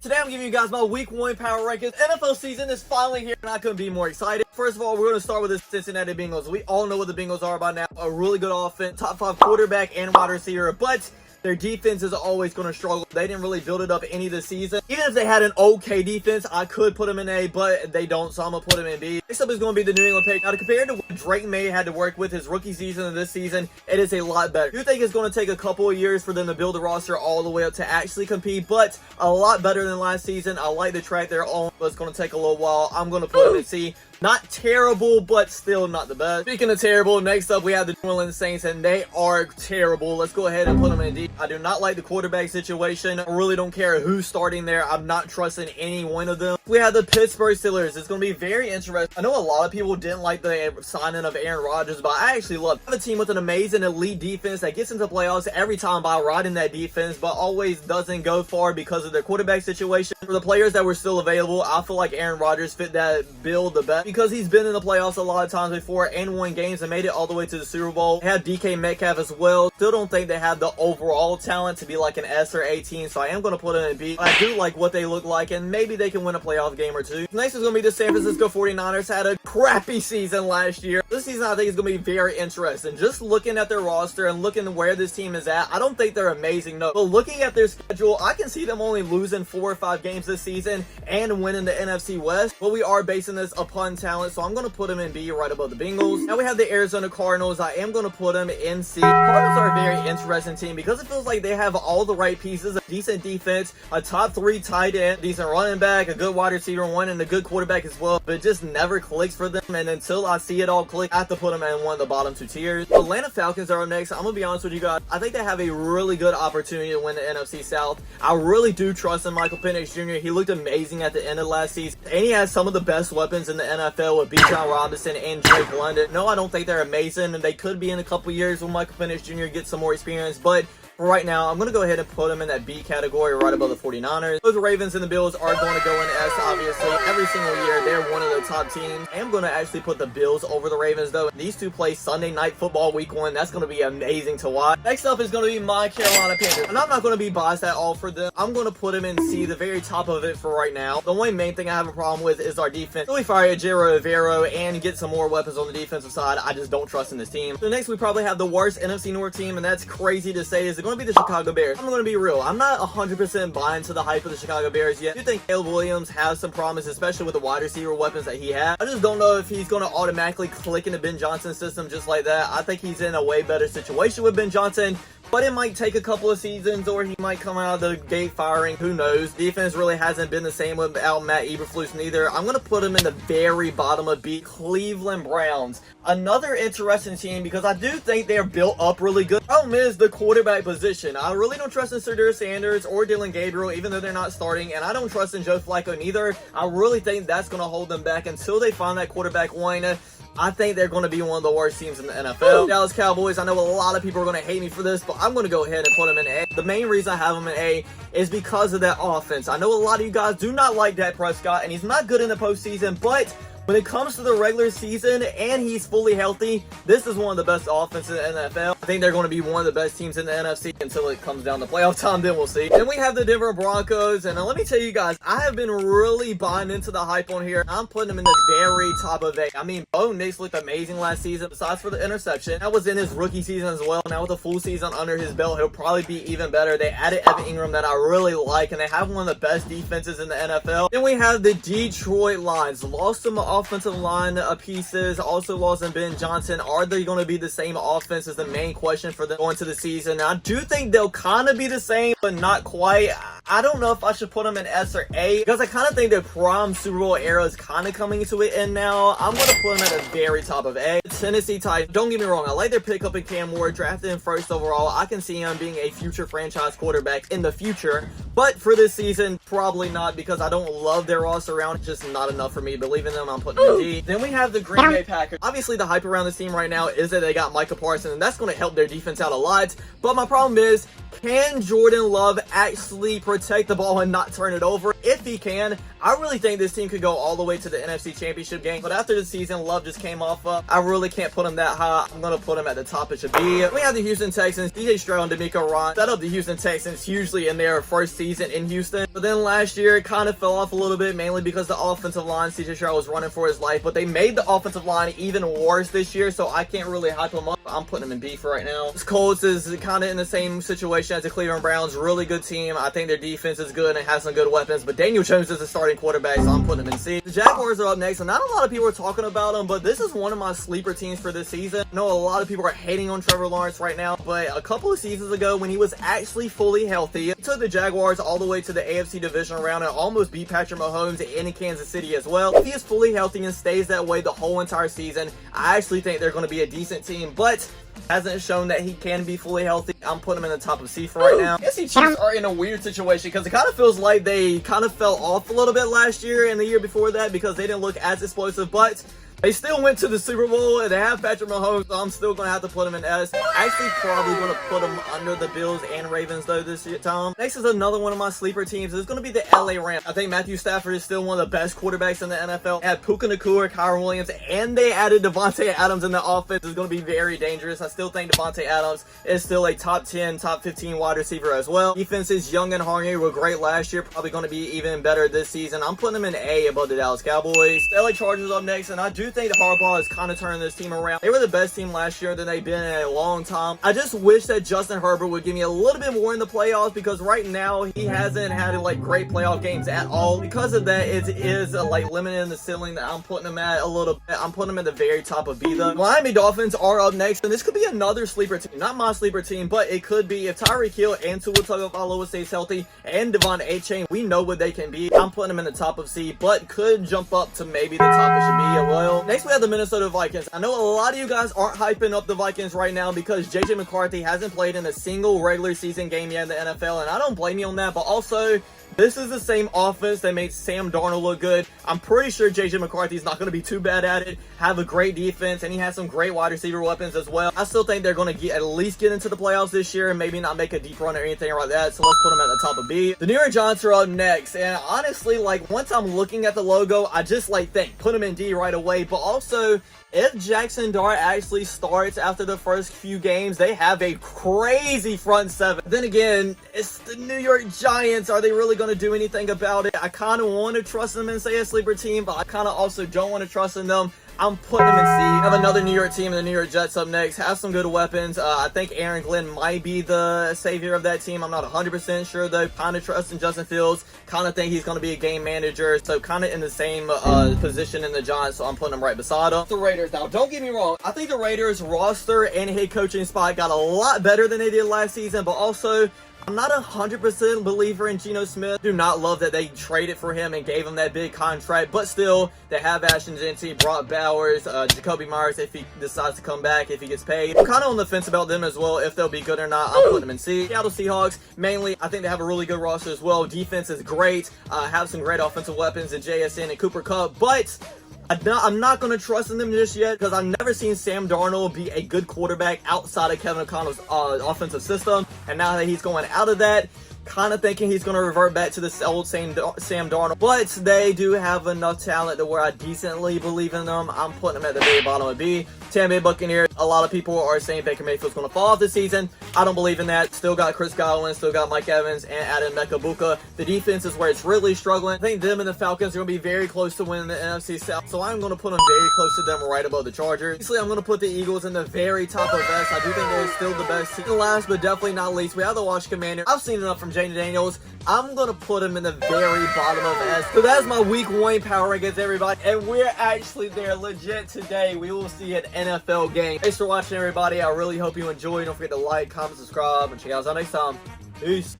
Today I'm giving you guys my week 1 power rankings. NFL season is finally here and I couldn't be more excited. First of all, we're going to start with the Cincinnati Bengals. We all know what the Bengals are by now. A really good offense, top 5 quarterback and wide receiver, but their defense is always going to struggle. They didn't really build it up any of the season. Even if they had an okay defense, I could put them in A, but they don't, so I'm going to put them in B. Next up is going to be the New England Patriots. Now, compared to what Drake May had to work with his rookie season and this season, it is a lot better. You think it's going to take a couple of years for them to build a roster all the way up to actually compete, but a lot better than last season. I like the track they're on, but it's going to take a little while. I'm going to put them in C. Not terrible, but still not the best. Speaking of terrible, next up we have the New Orleans Saints, and they are terrible. Let's go ahead and put them in D. I do not like the quarterback situation. I really don't care who's starting there. I'm not trusting any one of them. We have the Pittsburgh Steelers. It's going to be very interesting. I know a lot of people didn't like the signing of Aaron Rodgers, but I actually love it. I have a team with an amazing elite defense that gets into playoffs every time by riding that defense, but always doesn't go far because of their quarterback situation. For the players that were still available, I feel like Aaron Rodgers fit that bill the best, because he's been in the playoffs a lot of times before and won games and made it all the way to the Super Bowl. They have DK Metcalf as well. Still don't think they have the overall talent to be like an S or A team, so I am going to put them in B. I do like what they look like, and maybe they can win a playoff game or two. Next is going to be the San Francisco 49ers. Had a crappy season last year. This season I think is going to be very interesting. Just looking at their roster and looking at where this team is at, I don't think they're amazing, no. But looking at their schedule, I can see them only losing 4 or 5 games this season and winning the NFC West. But we are basing this upon talent, so I'm going to put them in B right above the Bengals. Now we have the Arizona Cardinals. I am going to put them in C. Cardinals are a very interesting team because it feels like they have all the right pieces, a decent defense, a top 3 tight end, decent running back, a good wide receiver one, and a good quarterback as well, but it just never clicks for them, and until I see it all click, I have to put them in one of the bottom 2 tiers. The Atlanta Falcons are up next. I'm going to be honest with you guys. I think they have a really good opportunity to win the NFC South. I really do trust in Michael Penix Jr. He looked amazing at the end of last season, and he has some of the best weapons in the NFL with Bijan Robinson and Drake London. No, I don't think they're amazing, and they could be in a couple years when Michael Penix Jr. gets some more experience, but for right now, I'm going to go ahead and put them in that B category right above the 49ers. Those Ravens and the Bills are going to go in S, obviously. Every single year, they're one of the top teams. I am going to actually put the Bills over the Ravens, though. These two play Sunday Night Football week 1. That's going to be amazing to watch. Next up is going to be my Carolina Panthers, and I'm not going to be biased at all for them. I'm going to put them in C, the very top of it for right now. The only main thing I have a problem with is our defense. Really fire Ejiro Evero and get some more weapons on the defensive side. I just don't trust in this team. So next, we probably have the worst NFC North team, and that's crazy to say. Is it going to be the Chicago Bears? I'm going to be real. I'm not 100% buying to the hype of the Chicago Bears yet. I do think Caleb Williams has some promise, especially with the wide receiver weapons that he has. I just don't know if he's going to automatically click into Ben Johnson's system just like that. I think he's in a way better situation with Ben Johnson, but it might take a couple of seasons, or he might come out of the gate firing. Who knows? Defense really hasn't been the same without Matt Eberflus neither. I'm going to put him in the very bottom of B. Cleveland Browns. Another interesting team because I do think they're built up really good. Problem is the quarterback position. I really don't trust in Cedric Sanders or Dylan Gabriel, even though they're not starting, and I don't trust in Joe Flacco neither. I really think that's going to hold them back until they find that quarterback one. I think they're going to be one of the worst teams in the NFL. Dallas Cowboys, I know a lot of people are going to hate me for this, but I'm going to go ahead and put them in A. The main reason I have them in A is because of that offense. I know a lot of you guys do not like Dak Prescott, and he's not good in the postseason, but when it comes to the regular season and he's fully healthy, this is one of the best offenses in the NFL. I think they're going to be one of the best teams in the NFC until it comes down to playoff time, then we'll see. Then we have the Denver Broncos, and let me tell you guys, I have been really buying into the hype on here. I'm putting them in the very top of A. I mean, Bo Nix looked amazing last season, besides for the interception. That was in his rookie season as well. Now with a full season under his belt, he'll probably be even better. They added Evan Ingram that I really like, and they have one of the best defenses in the NFL. Then we have the Detroit Lions. Lost some offensive line pieces, also lost in Ben Johnson. Are they going to be the same offense is the main question for them going to the season. Now, I do think they'll kind of be the same, but not quite. I don't know if I should put them in S or A because I kind of think their prime Super Bowl era is kind of coming to an end now. I'm going to put them at the very top of A. Tennessee Titans, don't get me wrong, I like their pickup in Cam Ward, drafted him first overall. I can see him being a future franchise quarterback in the future, but for this season, probably not because I don't love their roster around. It's just not enough for me. Believe in them, I'm putting them in D. Then we have the Green Bay Packers. Obviously, the hype around this team right now is that they got Micah Parsons, and that's going to help their defense out a lot. But my problem is, can Jordan Love actually protect the ball and not turn it over? if he can, I really think this team could go all the way to the NFC Championship game. But after the season, Love just came off. I really can't put him that high. I'm going to put him at the top it should be. We have the Houston Texans. DJ Stroud and D'Amico Ryan set up the Houston Texans hugely in their first season in Houston. But then last year, it kind of fell off a little bit, mainly because the offensive line, CJ Stroud was running for his life. But they made the offensive line even worse this year, so I can't really hype them up. I'm putting them in B for right now. This Colts is kind of in the same situation as the Cleveland Browns. Really good team. I think their defense is good and has some good weapons. But Daniel Jones is the starting quarterback, so I'm putting them in C. The Jaguars are up next, and not a lot of people are talking about them, but this is one of my sleeper teams for this season. I know a lot of people are hating on Trevor Lawrence right now, but a couple of seasons ago when he was actually fully healthy, he took the Jaguars all the way to the AFC divisional round and almost beat Patrick Mahomes in Kansas City as well. If he is fully healthy and stays that way the whole entire season, I actually think they're going to be a decent team, but hasn't shown that he can be fully healthy. I'm putting him in the top of C for right now. I guess the Chiefs are in a weird situation because it kind of feels like they kind of fell off a little bit last year and the year before that because they didn't look as explosive, but they still went to the Super Bowl and they have Patrick Mahomes, so I'm still going to have to put him in S. Actually, probably going to put him under the Bills and Ravens, though, this time. Next is another one of my sleeper teams. It's going to be the LA Rams. I think Matthew Stafford is still one of the best quarterbacks in the NFL. They had Puka Nacua, Kyron Williams, and they added Devontae Adams in the offense. It's going to be very dangerous. I still think Devontae Adams is still a top 10, top 15 wide receiver as well. Defense is young and hungry. Were great last year. Probably going to be even better this season. I'm putting them in A above the Dallas Cowboys. The LA Chargers up next, and I do think that Harbaugh is kind of turning this team around. They were the best team last year than they've been in a long time. I just wish that Justin Herbert would give me a little bit more in the playoffs because right now he hasn't had like great playoff games at all. Because of that, it is like limited in the ceiling that I'm putting them at a little bit. I'm putting them at the very top of B though. Miami Dolphins are up next, and this could be another sleeper team. Not my sleeper team, but it could be if Tyreek Hill and Tua Tagovailoa stays healthy and Devon Achane, we know what they can be. I'm putting them in the top of C, but could jump up to maybe the top it should be as well. Next we have the Minnesota Vikings. I know a lot of you guys aren't hyping up the Vikings right now because JJ McCarthy hasn't played in a single regular season game yet in the NFL, and I don't blame you on that, but also this is the same offense that made Sam Darnold look good. I'm pretty sure JJ McCarthy is not going to be too bad at it, have a great defense, and he has some great wide receiver weapons as well. I still think they're going to at least get into the playoffs this year and maybe not make a deep run or anything like that, so let's put them at the top of B. The New York Giants are up next, and honestly, like, once I'm looking at the logo, I just, like, think, put them in D right away, but also if Jackson Dart actually starts after the first few games, they have a crazy front seven. Then again, it's the New York Giants. Are they really going to do anything about it? I kind of want to trust them and say a sleeper team, but I kind of also don't want to trust in them. I'm putting them in C. I have another New York team, the New York Jets up next. Have some good weapons. I think Aaron Glenn might be the savior of that team. I'm not 100% sure, though. Kind of trust in Justin Fields. Kind of think he's going to be a game manager. So kind of in the same position in the Giants, so I'm putting them right beside him. The Raiders. Now, don't get me wrong. I think the Raiders roster and head coaching spot got a lot better than they did last season, but also I'm not 100% believer in Geno Smith. Do not love that they traded for him and gave him that big contract, but still, they have Ashton Jeanty, Brock Bowers, Jacoby Myers if he decides to come back, if he gets paid. I'm kind of on the fence about them as well, if they'll be good or not. I'm putting them in C. Seattle Seahawks, mainly, I think they have a really good roster as well. Defense is great, have some great offensive weapons in JSN and Cooper Kupp, but I'm not going to trust in them just yet because I've never seen Sam Darnold be a good quarterback outside of Kevin O'Connell's offensive system. And now that he's going out of that, kind of thinking he's going to revert back to the old Sam Darnold. But they do have enough talent to where I decently believe in them. I'm putting them at the very bottom of B. Tampa Bay Buccaneers. A lot of people are saying Baker Mayfield's going to fall off this season. I don't believe in that. Still got Chris Godwin, still got Mike Evans, and Adam Mekabuka. The defense is where it's really struggling. I think them and the Falcons are going to be very close to winning the NFC South, so I'm going to put them very close to them right above the Chargers. Obviously, I'm going to put the Eagles in the very top of S. I do think they're still the best team. Last but definitely not least, we have the Washington Commanders. I've seen enough from Jayden Daniels. I'm going to put them in the very bottom of S. So that's my week 1 power rankings, everybody. And we're actually there legit today. We will see an NFL game. Thanks for watching, everybody. I really hope you enjoyed. Don't forget to like, comment, subscribe, and check out us out next time. Peace.